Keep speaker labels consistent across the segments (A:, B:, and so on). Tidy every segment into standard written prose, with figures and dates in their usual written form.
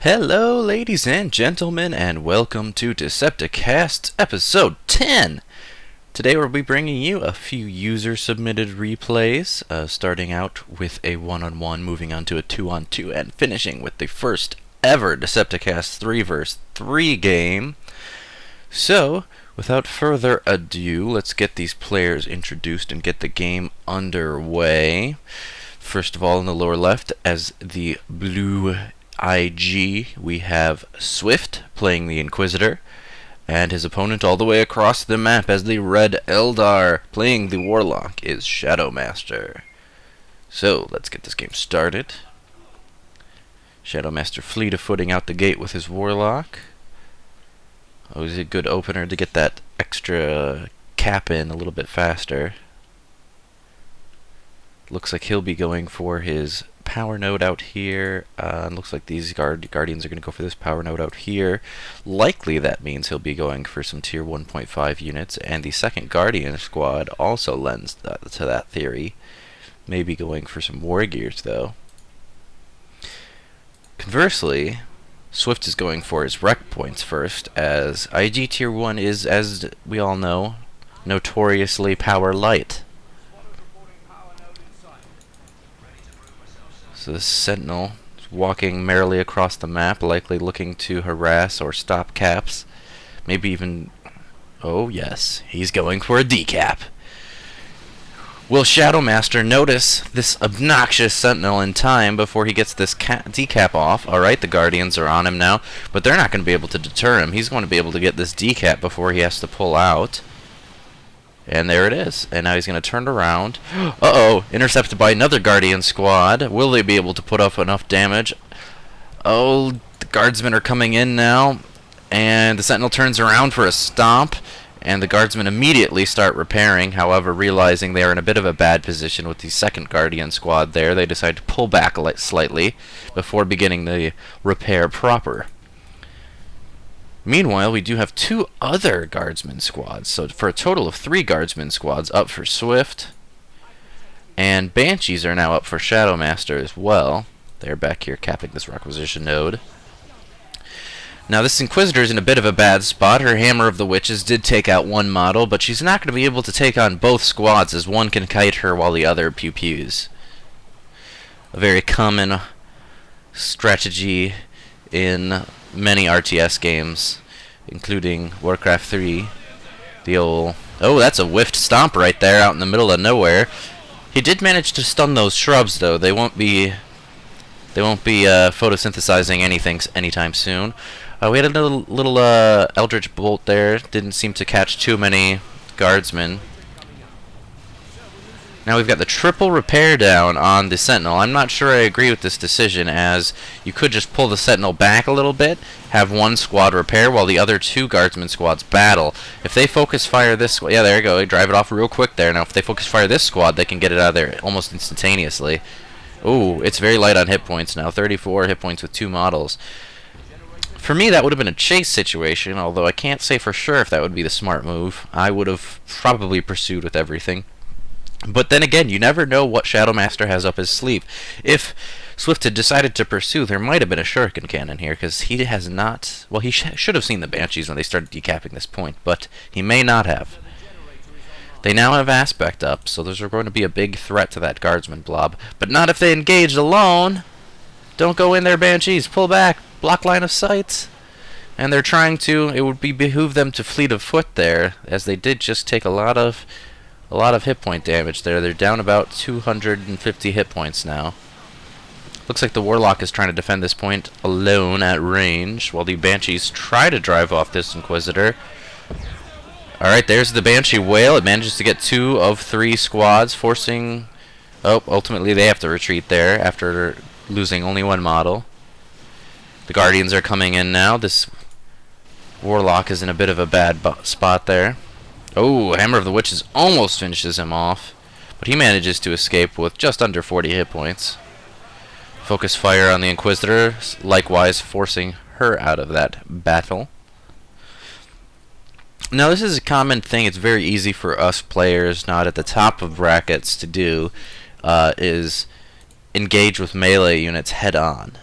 A: Hello, ladies and gentlemen, and welcome to Decepticast episode 10. Today we'll be bringing you a few user-submitted replays, starting out with a one-on-one, moving on to a two-on-two, and finishing with the first ever Decepticast 3 vs 3 game. So, without further ado, let's get these players introduced and get the game underway. First of all, in the lower left, as the blue IG, we have Swift playing the Inquisitor, and his opponent all the way across the map as the red Eldar playing the Warlock is Shadowmaster. So, let's get this game started. Shadowmaster fleet-of-footing out the gate with his Warlock. Always a good opener to get that extra cap in a little bit faster. Looks like he'll be going for his power node out here. Looks like these guardians are going to go for this power node out here. Likely that means he'll be going for some tier 1.5 units, and the second guardian squad also lends to that theory. Maybe going for some war gears though. Conversely, Swift is going for his rec points first, as IG tier 1 is, as we all know, notoriously power light. So this Sentinel is walking merrily across the map, likely looking to harass or stop caps. Maybe even... oh yes, he's going for a decap. Will Shadowmaster notice this obnoxious Sentinel in time before he gets this decap off? Alright, the Guardians are on him now, but they're not going to be able to deter him. He's going to be able to get this decap before he has to pull out. And there it is. And now he's going to turn around. Uh-oh, intercepted by another Guardian squad. Will they be able to put up enough damage? Oh, the Guardsmen are coming in now. And the Sentinel turns around for a stomp. And the Guardsmen immediately start repairing. However, realizing they are in a bit of a bad position with the second Guardian squad there, they decide to pull back slightly before beginning the repair proper. Meanwhile, we do have two other Guardsmen squads, so for a total of 3 Guardsmen squads up for Swift, and Banshees are now up for Shadowmaster as well. They're back here capping this requisition node. Now this Inquisitor is in a bit of a bad spot. Her Hammer of the Witches did take out one model, but she's not going to be able to take on both squads, as one can kite her while the other pew-pews. A very common strategy in many RTS games, including Warcraft 3. The old... oh, that's a whiffed stomp right there out in the middle of nowhere. He did manage to stun those shrubs, though. They won't be photosynthesizing anything anytime soon. We had a little Eldritch Bolt there. Didn't seem to catch too many Guardsmen. Now we've got the triple repair down on the Sentinel. I'm not sure I agree with this decision, as you could just pull the Sentinel back a little bit, have one squad repair while the other 2 Guardsmen squads battle. If they focus fire this squad, yeah, there you go, they drive it off real quick there. Now if they focus fire this squad, they can get it out of there almost instantaneously. Ooh, it's very light on hit points now, 34 hit points with 2 models. For me, that would have been a chase situation, although I can't say for sure if that would be the smart move. I would have probably pursued with everything. But then again, you never know what Shadowmaster has up his sleeve. If Swift had decided to pursue, there might have been a shuriken cannon here, because he has not... well, he should have seen the Banshees when they started decapping this point, but he may not have. They now have Aspect up, so those are going to be a big threat to that Guardsman blob. But not if they engaged alone! Don't go in there, Banshees! Pull back! Block line of sight! And they're trying to... it would behoove them to fleet of foot there, as they did just take a lot of hit point damage there. They're down about 250 hit points now. Looks like the Warlock is trying to defend this point alone at range, while the Banshees try to drive off this Inquisitor. Alright, there's the Banshee Whale. It manages to get 2 of 3 squads, forcing... oh, ultimately they have to retreat there after losing only 1 model. The Guardians are coming in now. This Warlock is in a bit of a bad spot there. Oh, Hammer of the Witches almost finishes him off, but he manages to escape with just under 40 hit points. Focus fire on the Inquisitor, likewise forcing her out of that battle. Now this is a common thing. It's very easy for us players not at the top of brackets to do, is engage with melee units head on.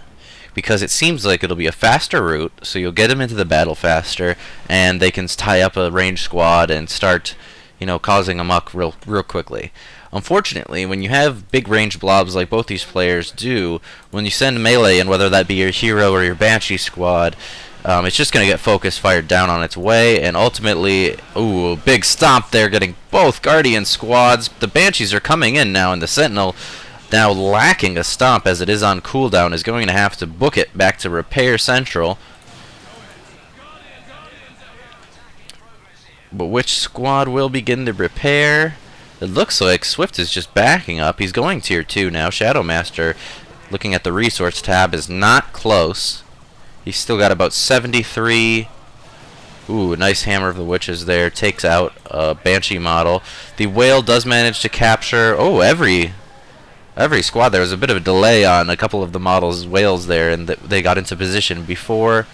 A: because it seems like it'll be a faster route, so you'll get them into the battle faster, and they can tie up a ranged squad and start, causing a muck real quickly. Unfortunately, when you have big range blobs like both these players do, when you send melee in, whether that be your hero or your Banshee squad, it's just going to get focus fired down on its way, and ultimately, ooh, big stomp there, getting both Guardian squads. The Banshees are coming in now, and the Sentinel, now lacking a stomp as it is on cooldown, is going to have to book it back to Repair Central. But which squad will begin the repair? It looks like Swift is just backing up. He's going tier 2 now. Shadowmaster, looking at the resource tab, is not close. He's still got about 73. Ooh, nice Hammer of the Witches there. Takes out a Banshee model. The Whale does manage to capture, every squad. There was a bit of a delay on a couple of the models' Whales there, and they got into position before.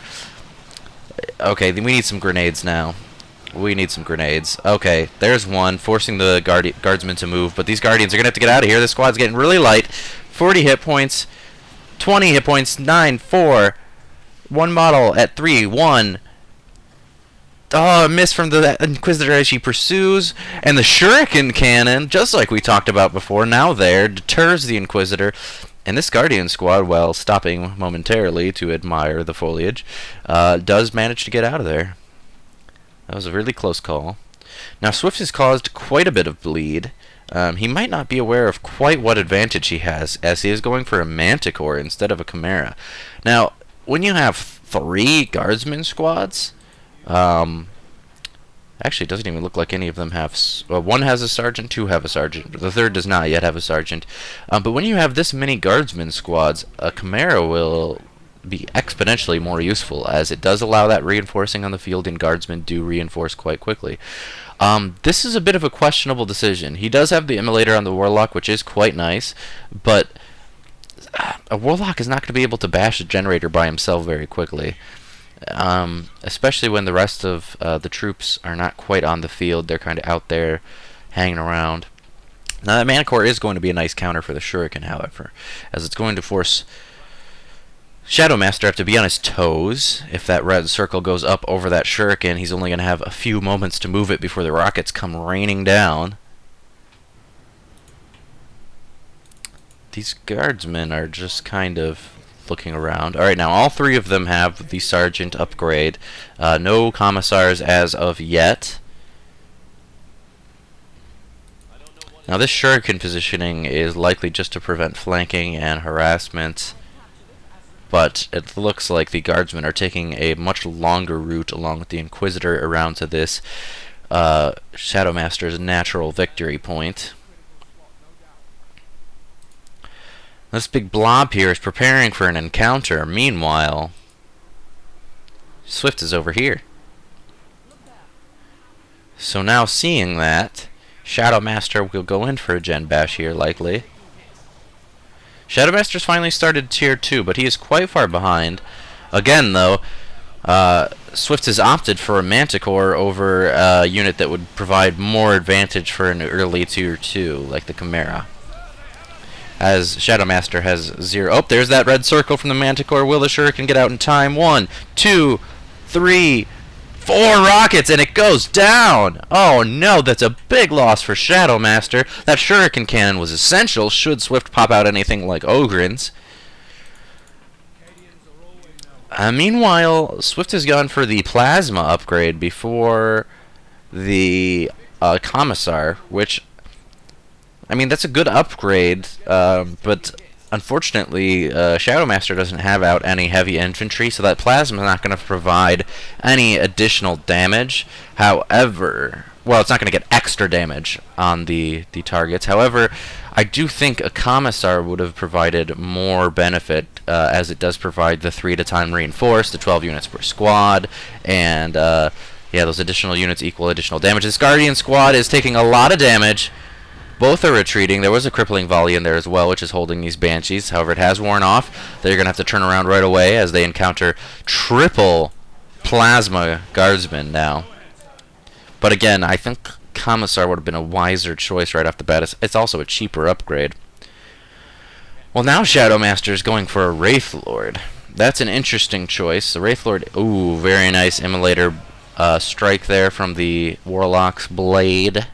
A: Okay, we need some grenades now. We need some grenades. Okay, there's one, forcing the guardsmen to move, but these Guardians are going to have to get out of here. This squad's getting really light. 40 hit points, 20 hit points, 9, 4. One model at 3, 1. Oh, a miss from the Inquisitor as she pursues. And the Shuriken Cannon, just like we talked about before, now there, deters the Inquisitor. And this Guardian squad, while stopping momentarily to admire the foliage, does manage to get out of there. That was a really close call. Now, Swift has caused quite a bit of bleed. He might not be aware of quite what advantage he has, as he is going for a Manticore instead of a Chimera. Now, when you have 3 Guardsman squads, actually, it doesn't even look like any of them have... one has a Sergeant, 2 have a Sergeant, but the 3rd does not yet have a Sergeant. But when you have this many Guardsman squads, a Chimera will be exponentially more useful, as it does allow that reinforcing on the field, and Guardsmen do reinforce quite quickly. This is a bit of a questionable decision. He does have the Immolator on the Warlock, which is quite nice, but a Warlock is not going to be able to bash a Generator by himself very quickly, especially when the rest of the troops are not quite on the field. They're kind of out there hanging around. Now, that Manticore is going to be a nice counter for the Shuriken, however, as it's going to force Shadowmaster have to be on his toes. If that red circle goes up over that Shuriken, he's only going to have a few moments to move it before the rockets come raining down. These Guardsmen are just kind of looking around. Alright, now all 3 of them have the Sergeant upgrade. No Commissars as of yet. Now, this Shuriken positioning is likely just to prevent flanking and harassment, but it looks like the Guardsmen are taking a much longer route along with the Inquisitor around to this Shadowmaster's natural victory point. This big blob here is preparing for an encounter. Meanwhile, Swift is over here. So now, seeing that, Shadowmaster will go in for a Gen Bash here, likely. Shadowmaster's finally started tier 2, but he is quite far behind. Again, though, Swift has opted for a Manticore over a unit that would provide more advantage for an early tier 2, like the Chimera. As Shadowmaster has 0. Oh, there's that red circle from the Manticore. Will the Shuriken get out in time? 1, 2, 3, 4 rockets, and it goes down! Oh no, that's a big loss for Shadowmaster. That Shuriken Cannon was essential should Swift pop out anything like Ogryns. Meanwhile, Swift has gone for the Plasma upgrade before the Commissar, which, I mean, that's a good upgrade, but unfortunately, Shadowmaster doesn't have out any heavy infantry, so that Plasma is not going to provide any additional damage. However, well, it's not going to get extra damage on the targets. However, I do think a Commissar would have provided more benefit, as it does provide the 3 at a time reinforced, the 12 units per squad, and yeah, those additional units equal additional damage. This Guardian squad is taking a lot of damage. Both are retreating. There was a crippling volley in there as well, which is holding these Banshees. However, it has worn off. They're going to have to turn around right away as they encounter triple Plasma Guardsmen now. But again, I think Commissar would have been a wiser choice right off the bat. It's also a cheaper upgrade. Well, now Shadowmaster is going for a Wraith Lord. that's an interesting choice. The Wraith Lord, ooh, very nice Immolator strike there from the Warlock's blade.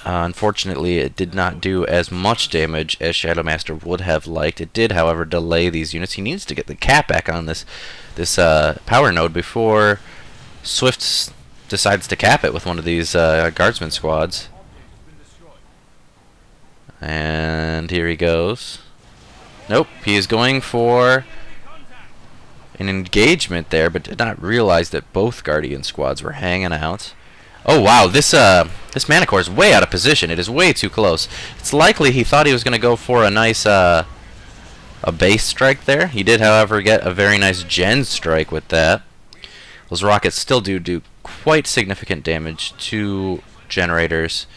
A: Unfortunately, it did not do as much damage as Shadow Master would have liked. It did, however, delay these units. He needs to get the cap back on this power node before Swift decides to cap it with one of these guardsman squads. And here he goes. Nope, he is going for an engagement there, but did not realize that both Guardian squads were hanging out. Oh wow, this Manticore is way out of position. It is way too close. It's likely he thought he was going to go for a nice a base strike there. He did, however, get a very nice gen strike with that. Those rockets still do quite significant damage to generators.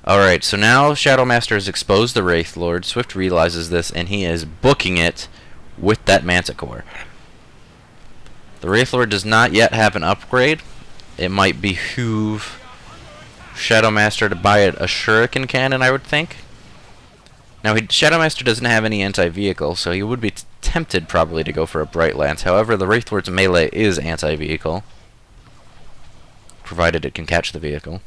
A: Alright, so now Shadow Master has exposed the Wraith Lord. Swift realizes this, and he is booking it with that Manticore. The Wraith Lord does not yet have an upgrade. It might behoove Shadow Master to buy a Shuriken Cannon, I would think. Now, Shadow Master doesn't have any anti-vehicle, so he would be tempted probably to go for a Bright Lance. However, the Wraith Lord's melee is anti-vehicle, provided it can catch the vehicle.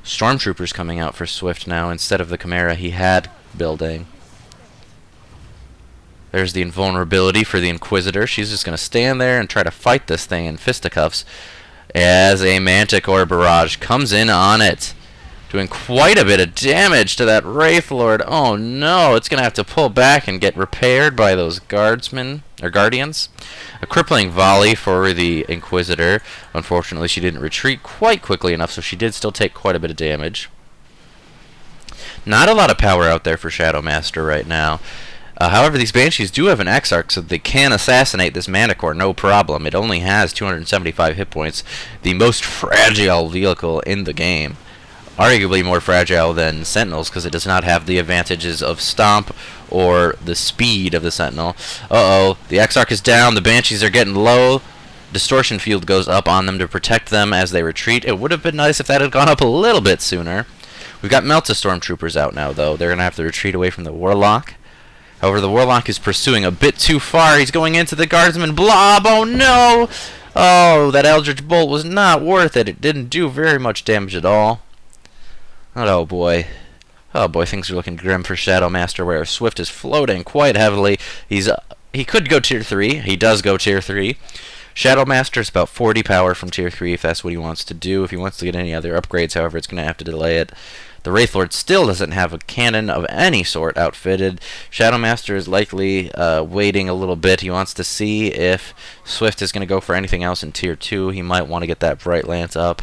A: Stormtroopers coming out for Swift now instead of the Chimera he had building. There's the invulnerability for the Inquisitor. She's just going to stand there and try to fight this thing in fisticuffs as a Manticore barrage comes in on it, doing quite a bit of damage to that Wraith Lord. Oh no, it's going to have to pull back and get repaired by those guardsmen, or guardians. A crippling volley for the Inquisitor. Unfortunately, she didn't retreat quite quickly enough, so she did still take quite a bit of damage. Not a lot of power out there for Shadow Master right now. However, these Banshees do have an Exarch, so they can assassinate this Manticore, no problem. It only has 275 hit points, the most fragile vehicle in the game. Arguably more fragile than Sentinels, because it does not have the advantages of Stomp or the speed of the Sentinel. Uh-oh, the Exarch is down, the Banshees are getting low. Distortion field goes up on them to protect them as they retreat. It would have been nice if that had gone up a little bit sooner. We've got Melta Stormtroopers out now, though. They're going to have to retreat away from the Warlock. However, the Warlock is pursuing a bit too far. He's going into the Guardsman Blob. Oh, no! Oh, that Eldritch Bolt was not worth it. It didn't do very much damage at all. Oh, boy. Oh, boy, things are looking grim for Shadow Master, where Swift is floating quite heavily. He could go Tier 3. He does go Tier 3. Shadow Master is about 40 power from Tier 3 if that's what he wants to do. If he wants to get any other upgrades, however, it's going to have to delay it. The Wraith Lord still doesn't have a cannon of any sort outfitted. Shadow Master is likely waiting a little bit. He wants to see if Swift is going to go for anything else in Tier 2. He might want to get that Bright Lance up.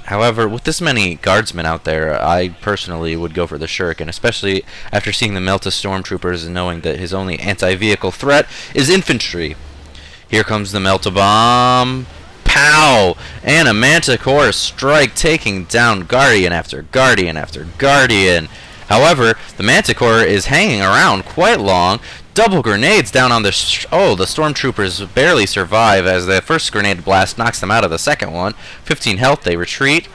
A: However, with this many guardsmen out there, I personally would go for the Shuriken, especially after seeing the Melta Stormtroopers and knowing that his only anti-vehicle threat is infantry. Here comes the Melta Bomb. Pow! And a Manticore strike taking down Guardian after Guardian after Guardian. However, the Manticore is hanging around quite long. Double grenades down on the the Stormtroopers barely survive as the first grenade blast knocks them out of the second one. 15 health, they retreat.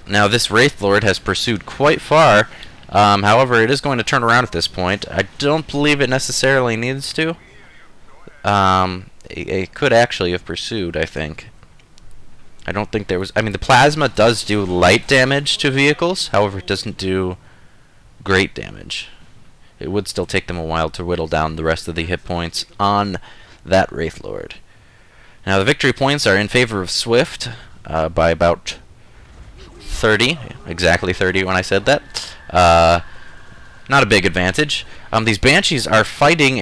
A: Now this Wraith Lord has pursued quite far. However, it is going to turn around at this point. I don't believe it necessarily needs to. It could actually have pursued, I think. I don't think there was... I mean, the plasma does do light damage to vehicles. However, it doesn't do great damage. It would still take them a while to whittle down the rest of the hit points on that Wraith Lord. Now, the victory points are in favor of Swift by about 30. Exactly 30 when I said that. Not a big advantage. These Banshees are fighting